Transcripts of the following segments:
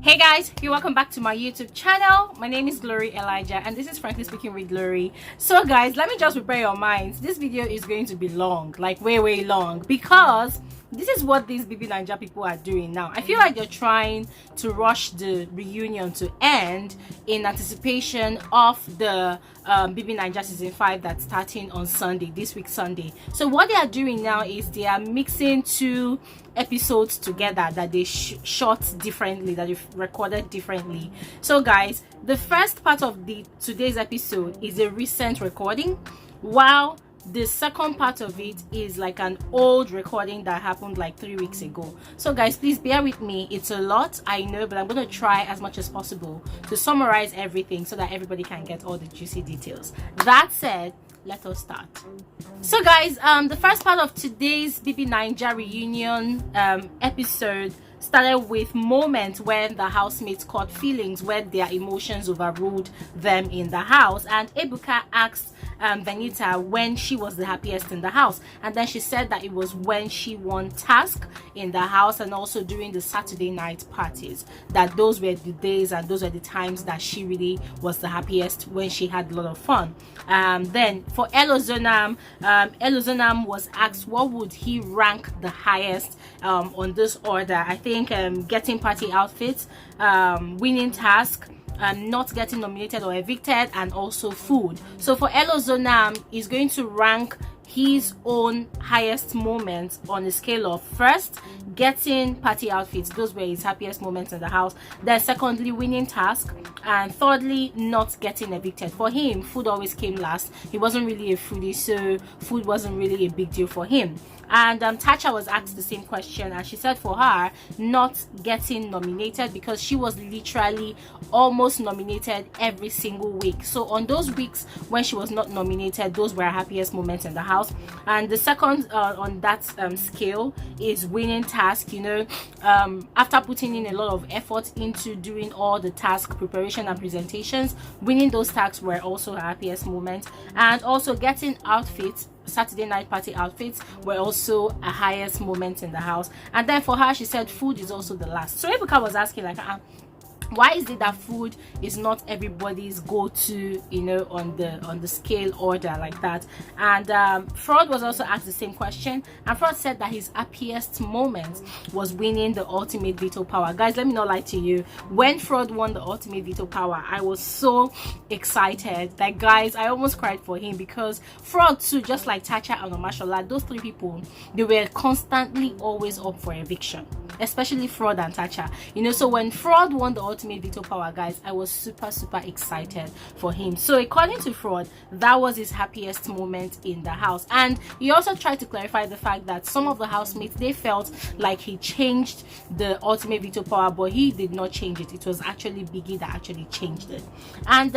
Hey guys, you're welcome back to my YouTube channel. My name is Glory Elijah and this is Frankly Speaking with Glory. So guys, let me just prepare your minds. This video is going to be long, like way long, because this is what these BBNaija people are doing now. I feel like they're trying to rush the reunion to end in anticipation of the BBNaija season 5 that's starting on Sunday, this week Sunday. So what they are doing now is they are mixing two episodes together that they shot differently, that they recorded differently. So guys, the first part of today's episode is a recent recording, while the second part of it is like an old recording that happened like 3 weeks ago. So guys, please bear with me. It's a lot, I know, but I'm going to try as much as possible to summarize everything so that everybody can get all the juicy details. That said, let us start. So guys, the first part of today's BBNaija reunion episode started with moments when the housemates caught feelings, when their emotions overruled them in the house, and Ebuka asked Venita when she was the happiest in the house, and then she said that it was when she won task in the house and also during the Saturday night parties, that those were the days and those were the times that she really was the happiest, when she had a lot of fun. Then for Elozonam, Elozonam was asked what would he rank the highest on this order. I think getting party outfits, winning task, not getting nominated or evicted, and also food. So for Elozonam, is going to rank his own highest moments on a scale of first, getting party outfits, those were his happiest moments in the house, then secondly, winning task, and thirdly, not getting evicted. For him, food always came last. He wasn't really a foodie, so food wasn't really a big deal for him. And Tacha was asked the same question, and she said for her, not getting nominated, because she was literally almost nominated every single week. So on those weeks when she was not nominated, those were her happiest moments in the house. And the second on that scale is winning task. You know, after putting in a lot of effort into doing all the task preparation and presentations, winning those tasks were also her happiest moments. And also getting outfits, Saturday night party outfits, were also a highest moment in the house. And then for her, she said food is also the last. So Ebuka was asking like, why is it that food is not everybody's go-to, you know, on the scale order like that? And Frodd was also asked the same question, and Frodd said that his happiest moment was winning the ultimate veto power. Guys, let me not lie to you, when Frodd won the ultimate veto power, I was so excited. Like guys, I almost cried for him, because Frodd too, just like Tacha and Omashola, those three people, they were constantly always up for eviction, especially Frodd and Tacha, you know. So when Frodd won the ultimate veto power, guys, I was super excited for him. So according to Frodd, that was his happiest moment in the house. And he also tried to clarify the fact that some of the housemates, they felt like he changed the ultimate veto power, but he did not change it. It was actually Biggie that actually changed it. And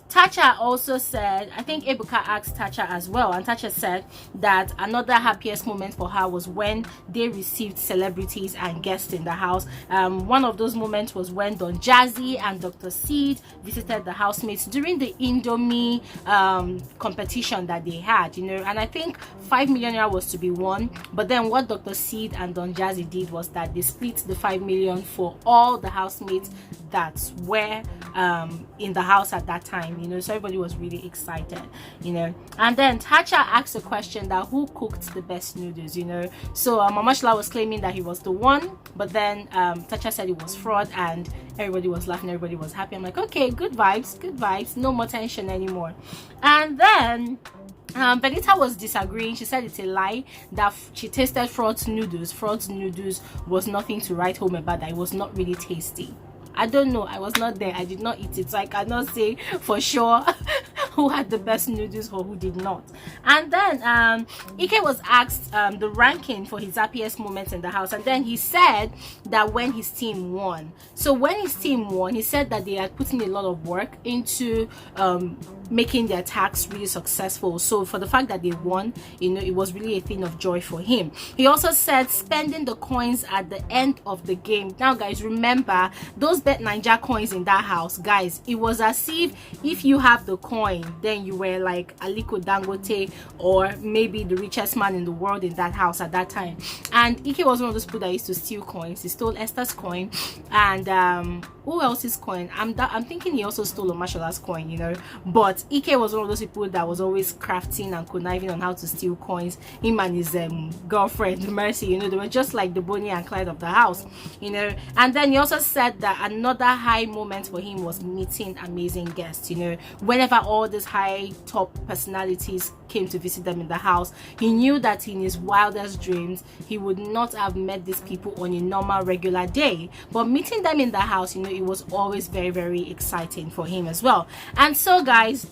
Tacha also said, I think Ebuka asked Tacha as well, and Tacha said that another happiest moment for her was when they received celebrities and guests in the house. One of those moments was when Don Jazzy and Dr. Seed visited the housemates during the Indomie competition that they had, you know. And I think 5 million naira was to be won, but then what Dr. Seed and Don Jazzy did was that they split the 5 million for all the housemates that were in the house at that time, you know. So everybody was really excited, you know. And then Tacha asked a question that who cooked the best noodles, you know. So Omashola was claiming that he was the one, but then Tacha said it was Frodd, and everybody was laughing, everybody was happy. I'm like, okay, good vibes, no more tension anymore. And then Venita was disagreeing. She said it's a lie that she tasted Frodd's noodles. Frodd's noodles was nothing to write home about, that it was not really tasty. I don't know, I was not there, I did not eat it, so I cannot say for sure who had the best noodles or who did not. And then Enkay was asked the ranking for his happiest moments in the house, and then he said that when his team won. So when his team won, he said that they had put in a lot of work into making their tax really successful. So for the fact that they won, you know, it was really a thing of joy for him. He also said spending the coins at the end of the game. Now guys, remember those BBNaija coins in that house, guys, it was as if you have the coin, then you were like Aliko Dangote or maybe the richest man in the world in that house at that time. And Ike was one of those people that used to steal coins. He stole Esther's coin, and who else's coin? I'm thinking he also stole Omashola's coin, you know. But Ike was one of those people that was always crafting and conniving on how to steal coins. Him and his girlfriend Mercy, you know, they were just like the Bonnie and Clyde of the house, you know. And then he also said that another high moment for him was meeting amazing guests, you know. Whenever all these high top personalities came to visit them in the house, he knew that in his wildest dreams he would not have met these people on a normal regular day, but meeting them in the house, you know, it was always very, very exciting for him as well. And so guys,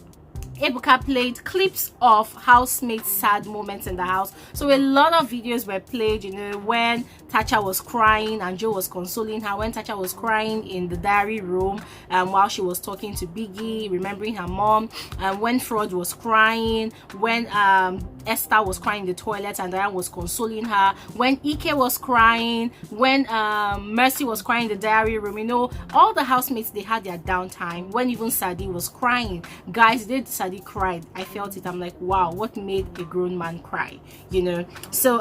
Ebuka played clips of housemates' sad moments in the house. So a lot of videos were played, you know, when Tacha was crying and Joe was consoling her, when Tacha was crying in the diary room while she was talking to Biggie, remembering her mom, when Frodd was crying, when Esther was crying in the toilet and Diane was consoling her, when Ike was crying, when Mercy was crying in the diary room, you know, all the housemates, they had their downtime. When even Sadi was crying, guys, Sadi cried. I felt it. I'm like, wow, what made a grown man cry, you know? So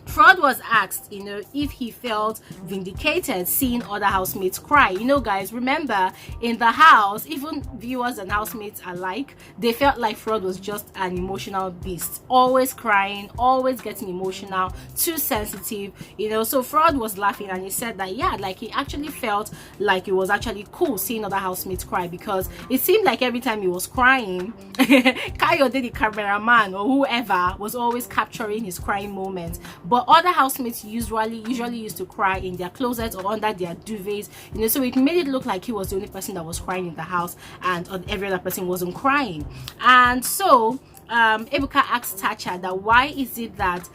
Frodd was asked, you know, if he felt vindicated seeing other housemates cry. You know, guys, remember, in the house, even viewers and housemates alike, they felt like Frodd was just an emotional beast, always crying, always getting emotional, too sensitive, you know. So Frodd was laughing and he said that, yeah, like he actually felt like it was actually cool seeing other housemates cry, because it seemed like every time he was crying, Kayode, the cameraman or whoever, was always capturing his crying moments. But other housemates usually used to cry in their closets or under their duvets, you know, so it made it look like he was the only person that was crying in the house and every other person wasn't crying. And so Ebuka asked Tacha that why is it that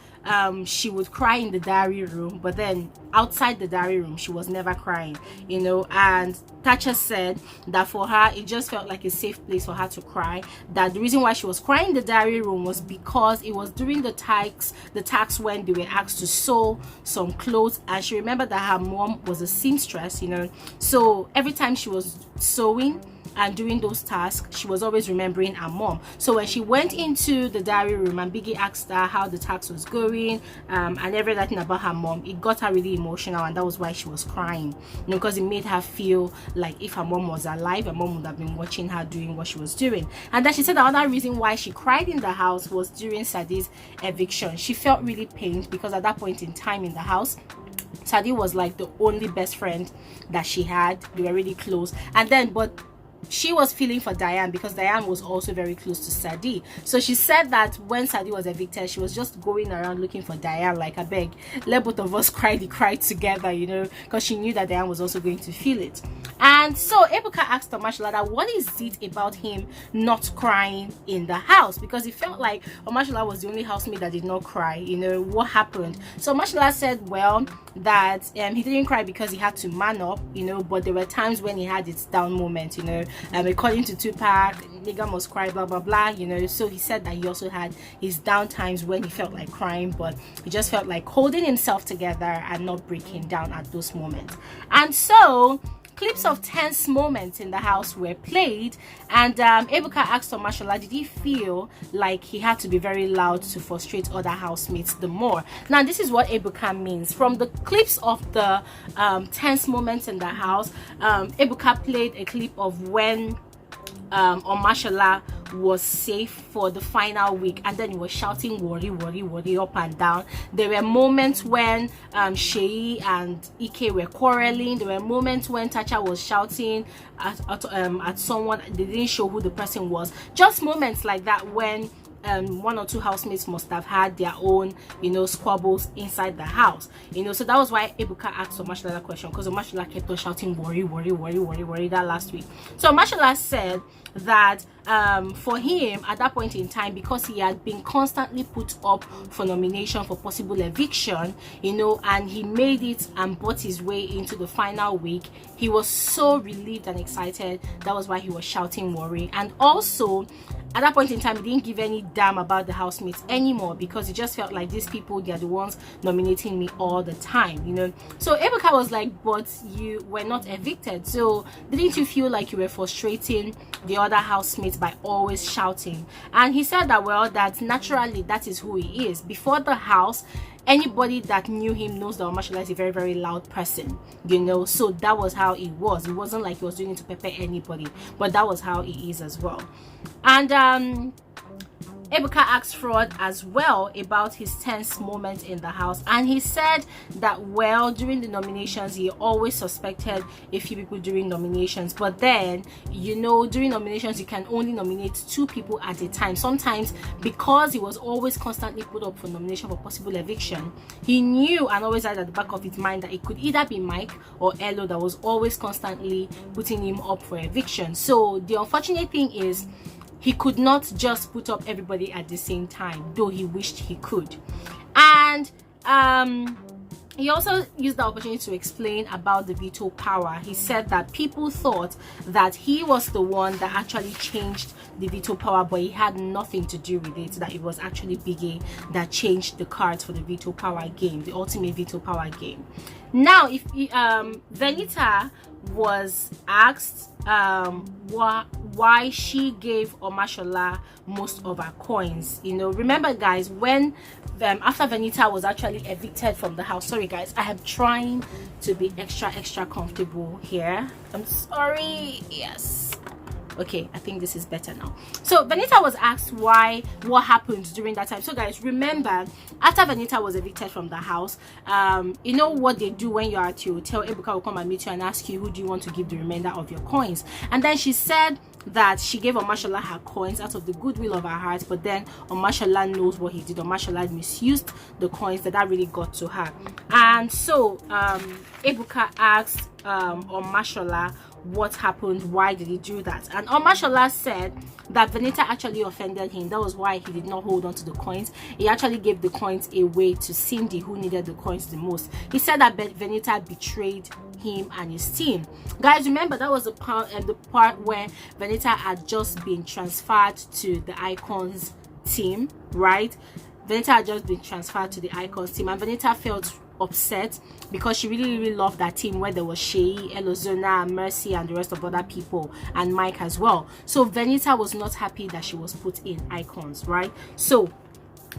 she would cry in the diary room, but then outside the diary room she was never crying, you know. And Tacha said that for her it just felt like a safe place for her to cry, that the reason why she was crying in the diary room was because it was during the tax when they were asked to sew some clothes, and she remembered that her mom was a seamstress, you know, so every time she was sewing and doing those tasks, she was always remembering her mom. So when she went into the diary room and Biggie asked her how the task was going and everything about her mom, it got her really emotional, and that was why she was crying, you know, because it made her feel like if her mom was alive, her mom would have been watching her doing what she was doing. And then she said the other reason why she cried in the house was during Sadi's eviction. She felt really pained because at that point in time in the house, Sadi was like the only best friend that she had. They were really close, and then but she was feeling for Diane because Diane was also very close to Sadi. So she said that when Sadi was evicted, she was just going around looking for Diane, like, I beg, let both of us cry together, you know, because she knew that Diane was also going to feel it. And so Ebuka asked Omashola that what is it about him not crying in the house, because it felt like Omashola was the only housemate that did not cry, you know, what happened. So Omashola said, well, that he didn't cry because he had to man up, you know, but there were times when he had its down moment, you know, according to Tupac, nigga must cry, blah blah blah, you know. So he said that he also had his down times when he felt like crying, but he just felt like holding himself together and not breaking down at those moments. And so clips of tense moments in the house were played, and Ebuka asked Omashola, did he feel like he had to be very loud to frustrate other housemates the more? Now this is what Ebuka means. From the clips of the tense moments in the house, Ebuka played a clip of when Omashola was safe for the final week, and then he was shouting worry worry worry up and down. There were moments when Seyi and Ike were quarreling. There were moments when Tacha was shouting at someone. They didn't show who the person was. Just moments like that when one or two housemates must have had their own, you know, squabbles inside the house, you know. So that was why Ebuka asked Omashola that question, because Omashola kept on shouting worry worry worry worry worry that last week. So Omashola said that for him at that point in time, because he had been constantly put up for nomination for possible eviction, you know, and he made it and bought his way into the final week, he was so relieved and excited. That was why he was shouting worry. And also at that point in time, he didn't give any damn about the housemates anymore, because he just felt like these people, they're the ones nominating me all the time, you know. So Ebuka was like, but you were not evicted, so didn't you feel like you were frustrating the other housemates by always shouting? And he said that, well, that naturally that is who he is. Before the house, anybody that knew him knows that Omashola is a very, very loud person, you know. So that was how he was. It wasn't like he was doing it to pepper anybody, but that was how he is as well. And Ebuka asked Frodd as well about his tense moment in the house, and he said that, well, during the nominations he always suspected a few people during nominations, but then, you know, during nominations you can only nominate 2 people at a time. Sometimes, because he was always constantly put up for nomination for possible eviction, he knew and always had at the back of his mind that it could either be Mike or Elo that was always constantly putting him up for eviction. So the unfortunate thing is, he could not just put up everybody at the same time, though he wished he could. And he also used the opportunity to explain about the veto power. He said that people thought that he was the one that actually changed the veto power, but he had nothing to do with it, that it was actually Biggie that changed the cards for the veto power game, the ultimate veto power game. Now, if Venita was asked why she gave Omashola most of her coins, you know, remember guys, when after Venita was actually evicted from the house, sorry guys, I am trying to be extra comfortable here, I'm sorry, yes, okay, I think this is better now. So Venita was asked what happened during that time. So guys, remember, after Venita was evicted from the house, you know what they do when you're at your hotel, Ebuka will come and meet you and ask you, who do you want to give the remainder of your coins? And then she said that she gave Omashola her coins out of the goodwill of her heart, but then Omashola knows what he did. Omashola misused the coins, that really got to her. And so Ebuka asked Omashola what happened, why did he do that, and Omashola said that Venita actually offended him. That was why he did not hold on to the coins. He actually gave the coins away to Cindy, who needed the coins the most. He said that Venita betrayed him and his team. Guys, remember that was the part where Venita had just been transferred to the Icons team, right? Venita had just been transferred to the Icons team, and Venita felt upset because she really loved that team where there was Seyi, Elozona, Mercy, and the rest of other people, and Mike as well. So Venita was not happy that she was put in Icons, right? So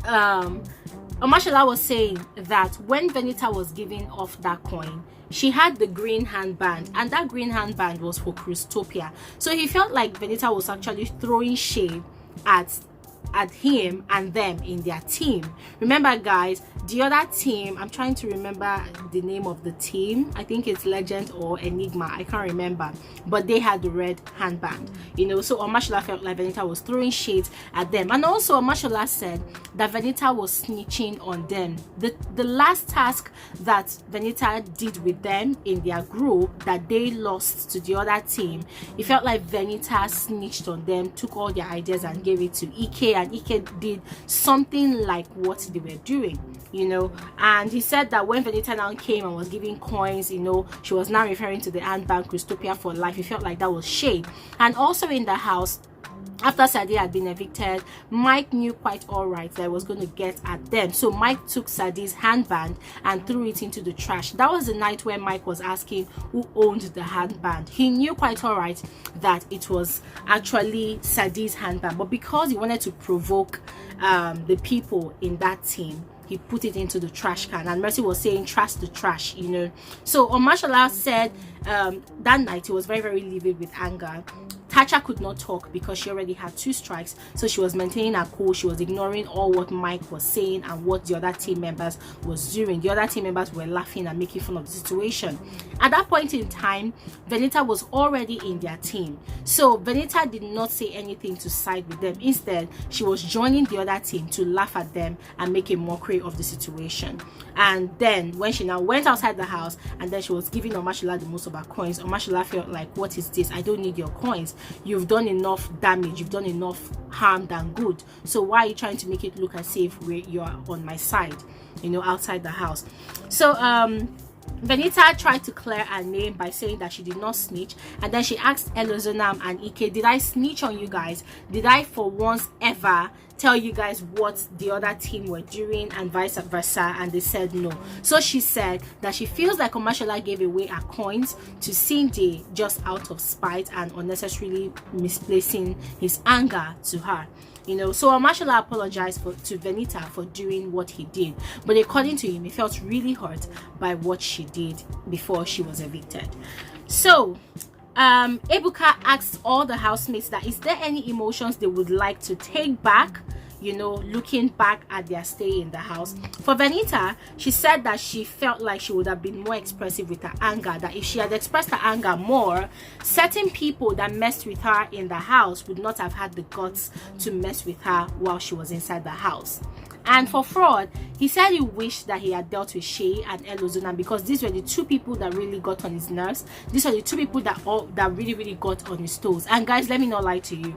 Omashola was saying that when Venita was giving off that coin, she had the green handband, and that green handband was for Christopia. So he felt like Venita was actually throwing shade at him and them in their team. Remember guys, the other team, I'm trying to remember the name of the team, I think it's Legend or Enigma, I can't remember, but they had the red handband, you know. So Omashola felt like Venita was throwing shade at them, and also Omashola said that Venita was snitching on them. The last task that Venita did with them in their group that they lost to the other team, it felt like Venita snitched on them, took all their ideas and gave it to Enkay, and Enkay did something like what they were doing, you know. And he said that when Venita now came and was giving coins, you know, she was now referring to the handband Christopia for life. He felt like that was shade. And also in the house, after Sadi had been evicted, Mike knew quite all right that I was going to get at them. So Mike took Sadi's handband and threw it into the trash. That was the night where Mike was asking who owned the handband. He knew quite all right that it was actually Sadi's handband, but because he wanted to provoke the people in that team, he put it into the trash can. And Mercy was saying, trash the trash, you know. So Omashola said that night he was very livid with anger. Tacha could not talk because she already had 2 strikes, so she was maintaining her cool. She was ignoring all what Mike was saying and what the other team members was doing. The other team members were laughing and making fun of the situation. At that point in time, Venita was already in their team, so Venita did not say anything to side with them. Instead, she was joining the other team to laugh at them and make a mockery of the situation. And then when she now went outside the house and then she was giving Omashola the most of her coins, Omashola felt like, what is this? I don't need your coins. You've done enough damage, you've done enough harm than good, so why are you trying to make it look as if you're on my side, you know, outside the house? So Venita tried to clear her name by saying that she did not snitch, and then she asked Elozonam and Enkay, did I snitch on you guys? Did I for once ever tell you guys what the other team were doing, and vice versa? And they said no. So she said that she feels like Omashola gave away her coins to Cindy just out of spite and unnecessarily misplacing his anger to her. You know, so Omashola apologized to Venita for doing what he did, but according to him, he felt really hurt by what she did before she was evicted. So Ebuka asked all the housemates that is there any emotions they would like to take back, you know, looking back at their stay in the house. For Venita, she said that she felt like she would have been more expressive with her anger, that if she had expressed her anger more, certain people that messed with her in the house would not have had the guts to mess with her while she was inside the house. And for Frodd, he said he wished that he had dealt with Seyi and Elozonam, because these were the two people that really got on his nerves. These are the two people that really got on his toes. And guys, let me not lie to you,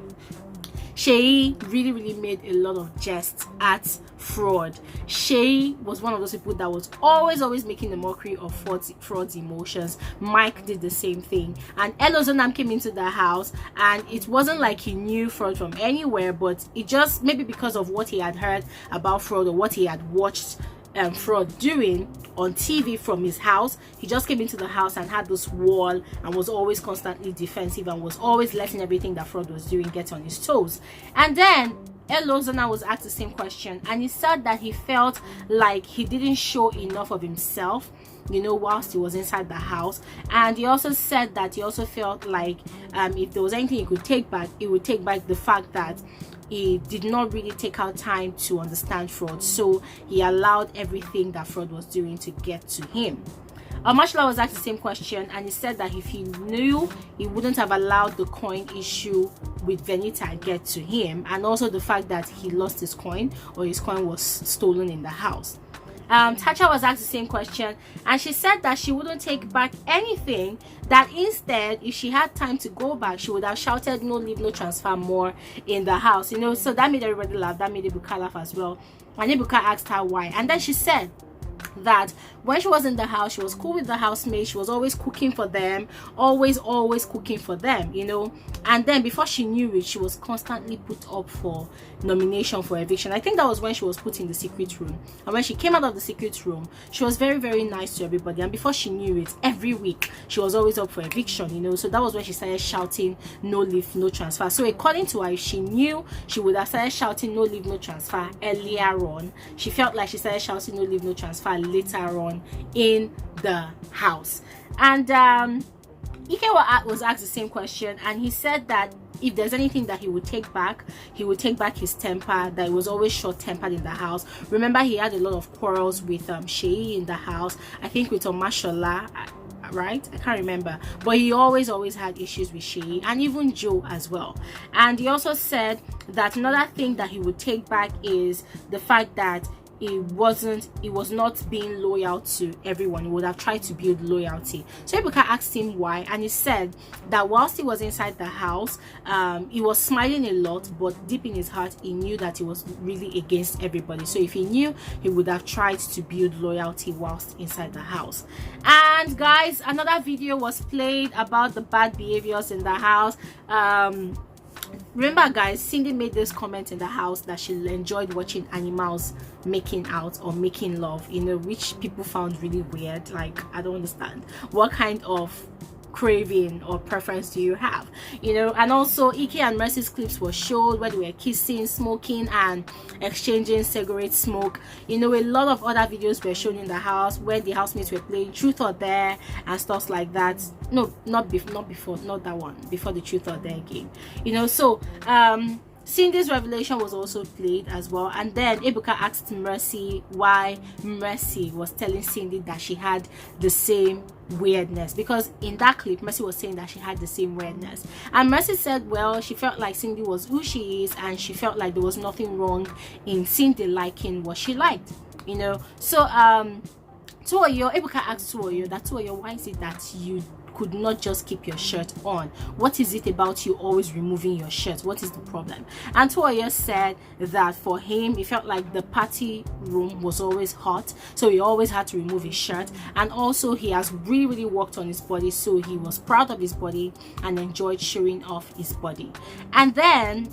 Seyi really made a lot of jests at Frodd. Seyi was one of those people that was always making a mockery of Frodd's emotions. Mike did the same thing, and Elozonam came into the house, and it wasn't like he knew Frodd from anywhere, but it just maybe because of what he had heard about Frodd or what he had watched Frodd doing on TV from his house. He just came into the house and had this wall and was always constantly defensive and was always letting everything that Frodd was doing get on his toes. And then Elozonam was asked the same question, and he said that he felt like he didn't show enough of himself, you know, whilst he was inside the house. And he also said that he also felt like if there was anything he could take back, he would take back the fact that he did not really take out time to understand Frodd, so he allowed everything that Frodd was doing to get to him. Omashola was asked the same question, and he said that if he knew, he wouldn't have allowed the coin issue with Venita get to him, and also the fact that he lost his coin or his coin was stolen in the house. Tacha was asked the same question, and she said that she wouldn't take back anything, that instead if she had time to go back, she would have shouted no leave no transfer more in the house, you know. So that made everybody laugh, that made Ebuka laugh as well. And Ebuka asked her why, and then she said that when she was in the house, she was cool with the housemates, she was always cooking for them, always cooking for them, you know. And then before she knew it, she was constantly put up for nomination for eviction. I think that was when she was put in the secret room, and when she came out of the secret room, she was very nice to everybody, and before she knew it, every week she was always up for eviction, you know. So that was when she started shouting no leave no transfer. So according to her, if she knew, she would have started shouting no leave no transfer earlier on. She felt like she started shouting no leave no transfer later on in the house. And Enkay was asked the same question, and he said that if there's anything that he would take back, he would take back his temper, that he was always short-tempered in the house. Remember, he had a lot of quarrels with Seyi in the house, I think with Omashola, right? I can't remember, but he always had issues with Seyi, and even Joe as well. And he also said that another thing that he would take back is the fact that he was not being loyal to everyone. He would have tried to build loyalty. So Ebuka asked him why, and he said that whilst he was inside the house, he was smiling a lot, but deep in his heart he knew that he was really against everybody. So if he knew, he would have tried to build loyalty whilst inside the house. And guys, another video was played about the bad behaviors in the house. Remember guys, Cindy made this comment in the house that she enjoyed watching animals making out or making love, you know, which people found really weird. Like, I don't understand, what kind of craving or preference do you have, you know? And also Enkay and Mercy's clips were showed where they were kissing, smoking and exchanging cigarette smoke, you know. A lot of other videos were shown in the house where the housemates were playing truth or dare and stuff like that. No, not that one, before the truth or dare game, you know. So Cindy's revelation was also played as well. And then Ebuka asked Mercy why Mercy was telling Cindy that she had the same weirdness, because in that clip Mercy was saying that she had the same weirdness, and Mercy said, well, she felt like Cindy was who she is, and she felt like there was nothing wrong in Cindy liking what she liked, you know. So Tuoyo, Ebuka asked Tuoyo, why is it that you could not just keep your shirt on? What is it about you always removing your shirt? What is the problem? And Tuoyo said that for him, he felt like the party room was always hot, so he always had to remove his shirt. And also he has really worked on his body, so he was proud of his body and enjoyed showing off his body. And then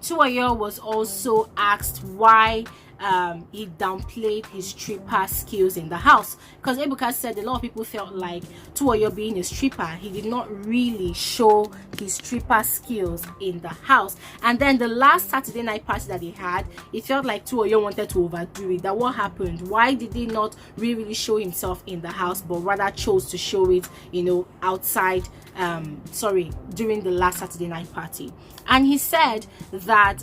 Tuoyo was also asked why he downplayed his stripper skills in the house, because Ebuka said a lot of people felt like Tuoyo, being a stripper, he did not really show his stripper skills in the house. And then the last Saturday night party that he had, it felt like Tuoyo wanted to overdo it. That what happened? Why did he not really show himself in the house, but rather chose to show it, you know, outside, during the last Saturday night party? And he said that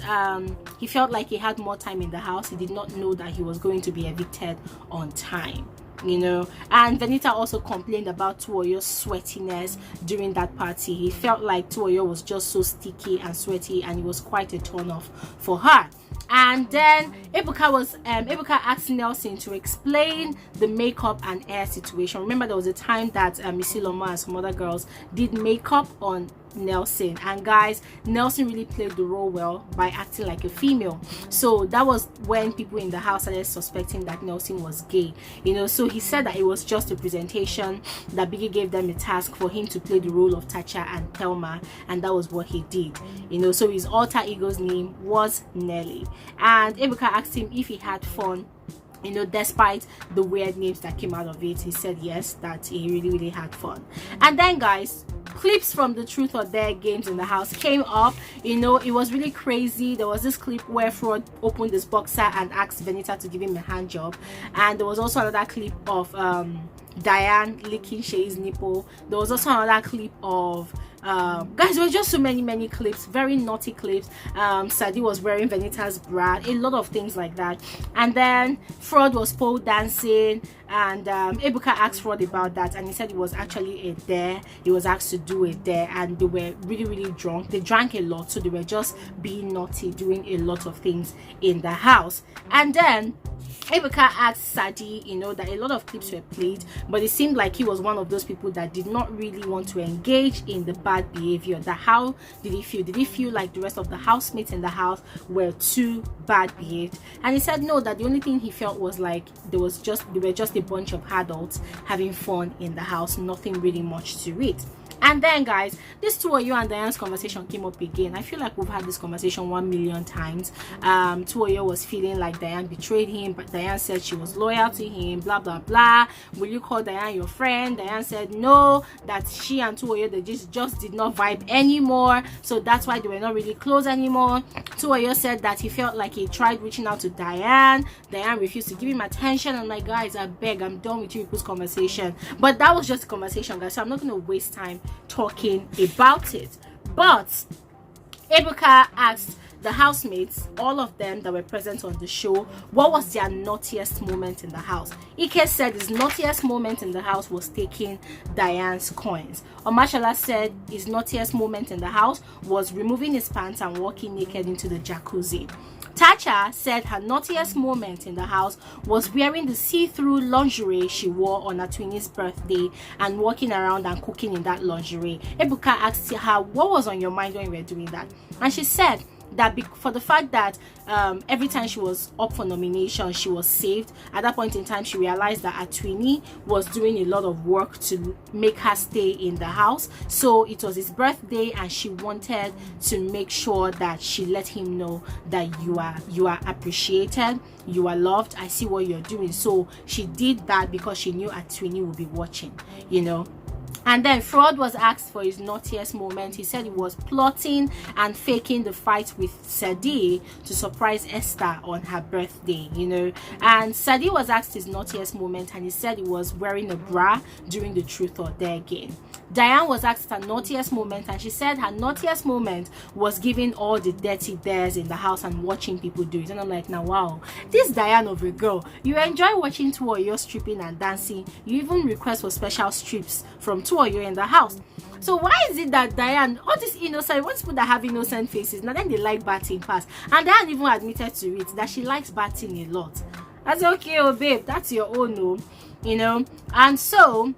he felt like he had more time in the house. He did not know that he was going to be evicted on time, you know. And Venita also complained about Tuoyo's sweatiness during that party. He felt like Tuoyo was just so sticky and sweaty, and it was quite a turn off for her. And then Ebuka asked Nelson to explain the makeup and hair situation. Remember, there was a time that Isilomo and some other girls did makeup on Nelson, and guys, Nelson really played the role well by acting like a female. So that was when people in the house started suspecting that Nelson was gay, you know. So he said that it was just a presentation, that Biggie gave them a task for him to play the role of Tacha and Thelma, and that was what he did, you know. So his alter ego's name was Nelly. And Ebuka asked him if he had fun, you know, despite the weird names that came out of it. He said yes, that he really had fun. And then guys, clips from the Truth or Dare games in the house came up. You know, it was really crazy. There was this clip where Frodd opened his boxer and asked Venita to give him a hand job, and there was also another clip of Diane licking Seyi's nipple. There was also another clip of guys, there were just so many clips, very naughty clips. Sadi was wearing Venita's bra, a lot of things like that. And then Frodd was pole dancing, and Ebuka asked Frodd about that, and he said it was actually a dare. He was asked to do a dare, and they were really drunk. They drank a lot, so they were just being naughty, doing a lot of things in the house. And then Ebuka asked Sadi, you know, that a lot of clips were played, but it seemed like he was one of those people that did not really want to engage in the bad behavior. That how did he feel? Did he feel like the rest of the housemates in the house were too bad behaved? And he said no, that the only thing he felt was like they were just a bunch of adults having fun in the house, nothing really much to it. And then guys, this Tuoyo and Diane's conversation came up again. I feel like we've had this conversation 1 million times. Tuoyo was feeling like Diane betrayed him, but Diane said she was loyal to him, blah blah. Will you call Diane your friend? Diane said no, that she and Tuoyo, they just did not vibe anymore, so that's why they were not really close anymore. Tuoyo said that he felt like he tried reaching out to Diane. Diane refused to give him attention. I'm like, guys, I beg, I'm done with you people's conversation. But that was just a conversation, guys, so I'm not going to waste time talking about it. But Ebuka asked the housemates, all of them that were present on the show, what was their naughtiest moment in the house. Enkay said his naughtiest moment in the house was taking Diane's coins. Omashola said his naughtiest moment in the house was removing his pants and walking naked into the jacuzzi. Tacha said her naughtiest moment in the house was wearing the see-through lingerie she wore on her twinnie's birthday and walking around and cooking in that lingerie. Ebuka asked her, what was on your mind when you were doing that? And she said that for the fact that every time she was up for nomination, she was saved. At that point in time, she realized that her twinnie was doing a lot of work to make her stay in the house. So it was his birthday, and she wanted to make sure that she let him know that you are appreciated, you are loved, I see what you're doing. So she did that because she knew her twinnie would be watching, you know. And then Frodd was asked for his naughtiest moment. He said he was plotting and faking the fight with Seyi to surprise Esther on her birthday, you know. And Seyi was asked his naughtiest moment, and he said he was wearing a bra during the Truth or Dare game. Diane was asked her naughtiest moment, and she said her naughtiest moment was giving all the dirty dares in the house and watching people do it. And I'm like, now wow, this Diane of a girl, you enjoy watching Tuoyo stripping and dancing. You even request for special strips from Tuoyo in the house. So why is it that Diane, all these innocent, what people that have innocent faces, now then they like batting pass, and Diane even admitted to it that she likes batting a lot. That's okay, oh babe, that's your own, no, you know. And so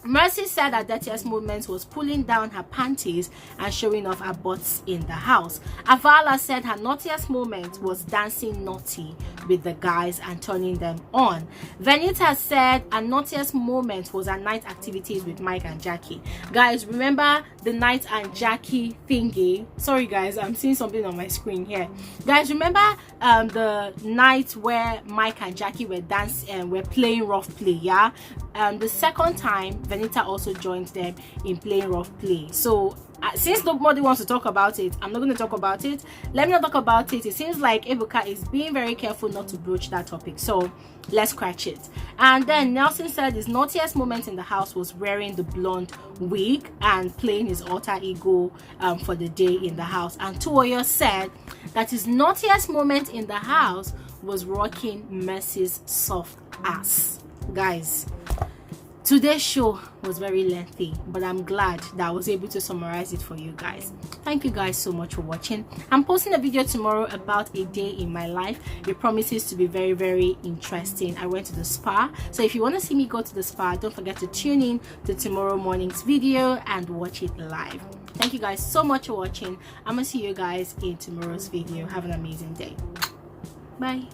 Mercy said her dirtiest moment was pulling down her panties and showing off her butts in the house. Avala said her naughtiest moment was dancing naughty with the guys and turning them on. Venita said her naughtiest moment was her night activities with Mike and Jackye. Guys, remember the night and Jackye thingy? Sorry guys, I'm seeing something on my screen here. Guys, remember the night where Mike and Jackye were dancing and were playing rough play, yeah? The second time, Venita also joined them in playing rough play. So since nobody wants to talk about it, I'm not going to talk about it. Let me not talk about it. It seems like Ebuka is being very careful not to broach that topic, so let's scratch it. And then Nelson said his naughtiest moment in the house was wearing the blonde wig and playing his alter ego for the day in the house. And Tuoyo said that his naughtiest moment in the house was rocking Mercy's soft ass. Guys, today's show was very lengthy, but I'm glad that I was able to summarize it for you guys. Thank you guys so much for watching. I'm posting a video tomorrow about a day in my life. It promises to be very, very interesting. I went to the spa, so if you want to see me go to the spa, don't forget to tune in to tomorrow morning's video and watch it live. Thank you guys so much for watching. I'm gonna see you guys in tomorrow's video. Have an amazing day. Bye.